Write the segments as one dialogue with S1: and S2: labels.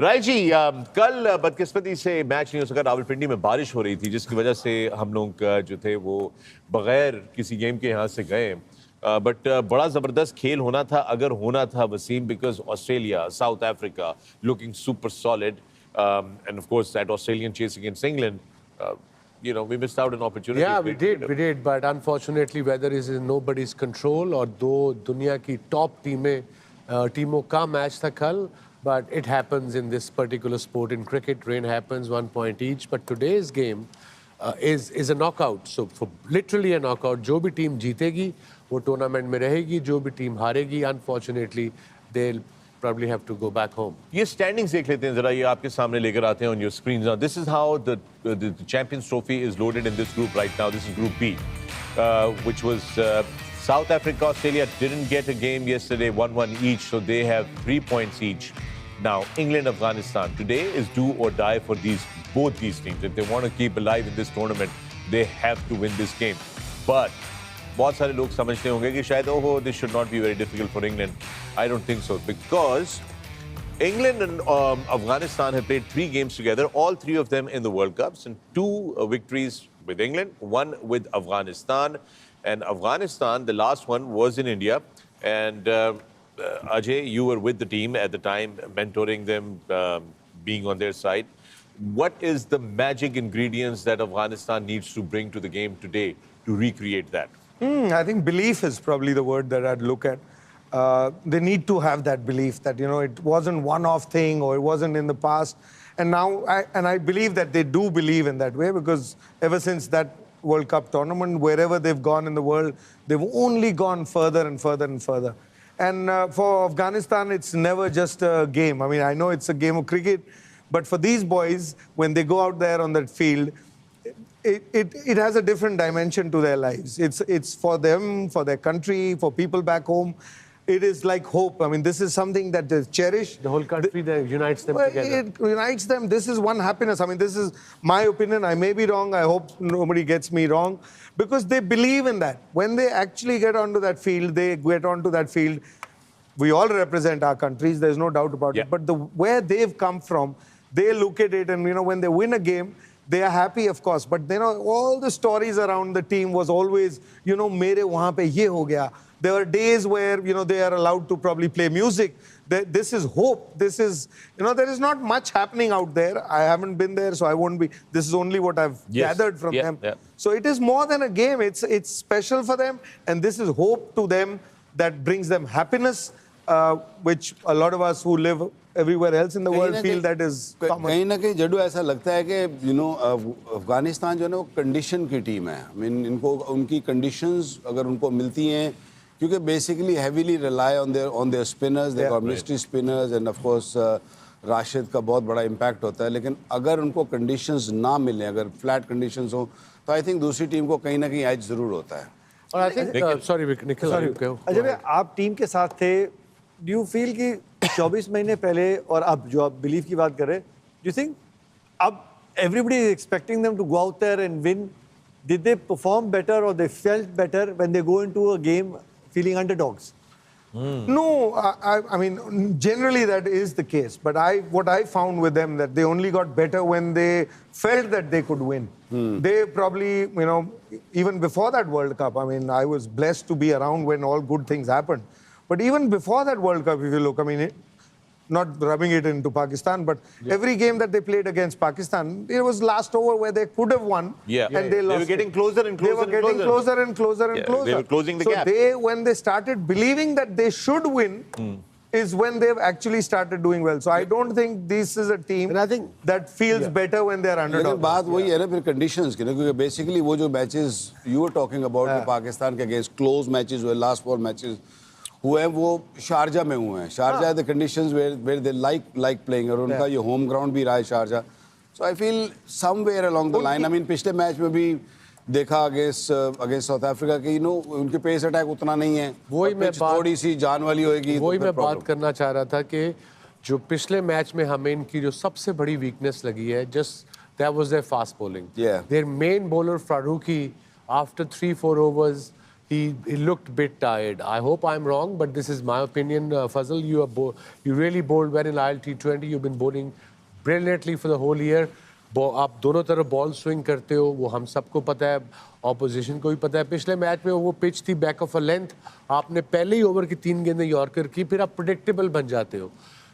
S1: Right जी, कल बदकिस्मती से मैच नहीं हो सका। रावलपिंडी में बारिश हो रही थी जिसकी वजह से हम लोग जो थे वो बगैर किसी गेम के यहाँ से गए। बट बड़ा ज़बरदस्त खेल होना था अगर होना था Wasim, because Australia, South Africa looking super solid, and of course that Australian chase against England. You know, we missed out an opportunity.
S2: Yeah, we did, but unfortunately weather is in nobody's control. और दो दुनिया की top टीमों का match था कल, but it happens in this particular sport. In cricket, rain happens, 1 point each. But today's game is a knockout. So for literally a knockout, जो भी टीम जीतेगी वो टूर्नामेंट में रहेगी, जो भी टीम हारेगी unfortunately they'll probably have to go back home.
S1: ये स्टैंडिंग्स देख लेते हैं जरा, ये आपके सामने लेकर आते हैं on your screens now. This is how the Champions Trophy is loaded in this group right now. This is Group B, which was South Africa, Australia didn't get a game yesterday, 1-1 each, so they have 3 points each. Now England, Afghanistan today is do or die for both these teams. If they want to keep alive in this tournament, they have to win this game. But बहुत सारे लोग समझते होंगे कि शायद ओहो this should not be very difficult for England. I don't think so, because England and Afghanistan have played 3 games together, all 3 of them in the World Cups, and 2 victories with England, 1 with Afghanistan. And Afghanistan, the last one was in India, and Ajay, you were with the team at the time, mentoring them, being on their side. What is the magic ingredients that Afghanistan needs to bring to the game today to recreate that?
S3: I think belief is probably the word that I'd look at. They need to have that belief that, you know, it wasn't one-off thing or it wasn't in the past. And now, I believe that they do believe in that way, because ever since that World Cup tournament, wherever they've gone in the world, they've only gone further and further and further. And for Afghanistan, it's never just a game. I mean, I know it's a game of cricket, but for these boys, when they go out there on that field, it has a different dimension to their lives. It's for them, for their country, for people back home. It is like hope. I mean, this is something that they cherish.
S2: The whole country that unites them together.
S3: It unites them. This is one happiness. I mean, this is my opinion. I may be wrong. I hope nobody gets me wrong. Because they believe in that. When they actually get onto that field, we all represent our countries. There's no doubt about it. But where they've come from, they look at it, and, you know, when they win a game, they are happy, of course, but you know, all the stories around the team was always, you know, mere wahan pe ye ho gaya. There were days where, you know, they are allowed to probably play music. This is hope. This is, you know, there is not much happening out there. I haven't been there, so I won't be. This is only what I've gathered from them. So it is more than a game. It's special for them, and this is hope to them that brings them happiness, which a lot of us who live everywhere else in the world feel that is common.
S4: कहीं ना कहीं जडू ऐसा लगता है कि you know Afghanistan जो है ना वो कंडीशन की टीम है. I mean इनको उनकी कंडीशंस अगर उनको मिलती हैं, क्योंकि basically heavily rely on their spinners, they got mystery spinners, and of course Rashid का बहुत बड़ा impact होता है. लेकिन अगर उनको conditions ना मिले, अगर flat conditions हो, तो I think दूसरी टीम को कहीं ना कहीं edge जरूर होता है.
S2: और I think sorry Nikhil,
S5: Ajay भाई, आप टीम के साथ थे. Do you feel कि 24 महीने पहले और अब जो आप बिलीव की बात कर रहे हैं, do you think अब everybody is expecting them to go out there and win? Did they perform better or they felt better when they go into a game feeling underdogs?
S3: No, I mean, generally that is the case. But what I found with them, that they only got better when they felt that they could win. They probably, you know, even before that World Cup, I mean, I was blessed to be around when all good things happened. But even before that World Cup, if you look, I mean, not rubbing it into Pakistan, but every game that they played against Pakistan, it was last over where they could have won, and they lost.
S1: They were getting closer and closer.
S3: They were getting closer and closer and closer.
S1: They were closing the gap.
S3: So when they started believing that they should win, is when they've actually started doing well. So I don't think this is a team that feels better when they're underdogs.
S4: लेकिन बात वही है ना फिर conditions की ना, क्योंकि basically वो जो matches you were talking about Pakistan के against close matches हुए, last 4 matches हुए हैं, वो शारजा में हुए हैं. Sharjah the conditions where they like playing, और उनका ये home ground भी रहा है Sharjah. So I feel somewhere along the line, I mean पिछले मैच में भी देखा against South Africa कि, you know, उनके पेस अटैक उतना नहीं है,
S2: वही मैं
S4: थोड़ी सी जान वाली होएगी.
S2: वही मैं बात करना चाह रहा था कि जो पिछले मैच में हमें इनकी जो सबसे बड़ी वीकनेस लगी है, just that was their fast bowling. Their main bowler Farooqi, after 3-4 overs, he looked a bit tired. I hope I'm wrong, but this is my opinion. Fazal, you really bowled well in IL T20. You've been bowling brilliantly for the whole year. आप दोनों तरफ ball swing करते हो, वो हम सबको पता है, ऑपोजिशन को भी पता है. पिछले मैच में वो पिच थी बैक ऑफ अ लेंथ, आपने पहले ही ओवर की 3 गेंदें यॉर्कर की, फिर आप प्रेडिक्टेबल बन जाते हो.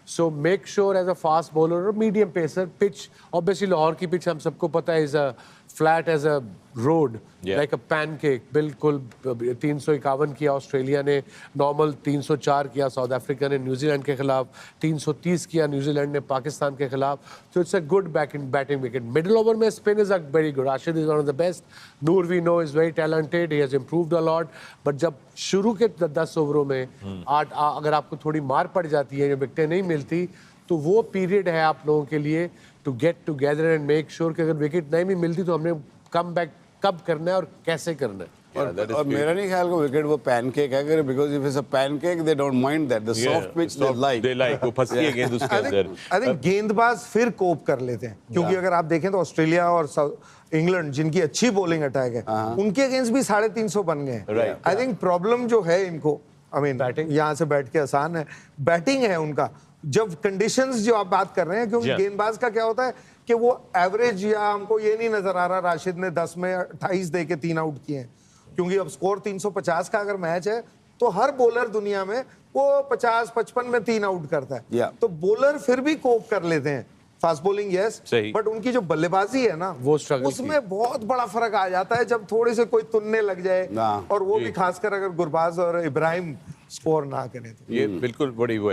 S2: So make sure as a fast bowler or medium pacer, pitch, obviously Lahore की pitch हम सबको पता है is a flat as a road, like a pancake. बिल्कुल 351 किया ऑस्ट्रेलिया ने, नॉर्मल 304 किया साउथ अफ्रीका ने न्यूजीलैंड के खिलाफ, 330 किया न्यूजीलैंड ने पाकिस्तान के खिलाफ. So it's a good batting wicket. Middle over में spin is a very good. Rashid is one of the best. Noor we know is very talented. He has improved a lot. But जब शुरू के 10 ओवरों में अगर आपको थोड़ी मार पड़ जाती है, विकेटें नहीं मिलती, तो वो पीरियड है आप लोगों के लिए to get together and make sure कि अगर विकेट नहीं भी मिलती तो हमने कम बैक कब करना है और कैसे करना है.
S4: और मेरा नहीं ख्याल को विकेट वो पैनकेक है, because if it's a pancake they don't mind that the soft pitch they like
S1: वो फंसती है गेंद उसके अंदर.
S3: आई थिंक गेंदबाज फिर कोप कर लेते हैं, क्योंकि अगर आप देखें तो ऑस्ट्रेलिया और इंग्लैंड जिनकी अच्छी बॉलिंग अटैक है, उनके अगेंस्ट भी 350 बन गए. आई थिंक प्रॉब्लम जो है इनको, आई मीन बैटिंग यहाँ से बैठ के आसान है, बैटिंग है उनका. जब कंडीशंस जो आप बात कर रहे हैं, क्योंकि गेंदबाज का क्या होता है कि वो एवरेज, या हमको ये नहीं नजर आ रहा राशिद ने 10 में 28 दे के 3 आउट किए हैं, क्योंकि अब स्कोर 350 का अगर मैच है तो हर बॉलर दुनिया में वो 50-55 में 3 आउट करता है. तो बॉलर फिर भी कोप कर लेते हैं. फास्ट बॉलिंग यस, बट उनकी जो बल्लेबाजी है ना,
S2: वो स्ट्रगल
S3: उसमें बहुत बड़ा फर्क आ जाता है जब थोड़े से कोई तुनने लग जाए, और वो भी खासकर अगर गुरबाज और इब्राहिम स्कोर ना करें तो.
S1: ये बिल्कुल बड़ी वो है.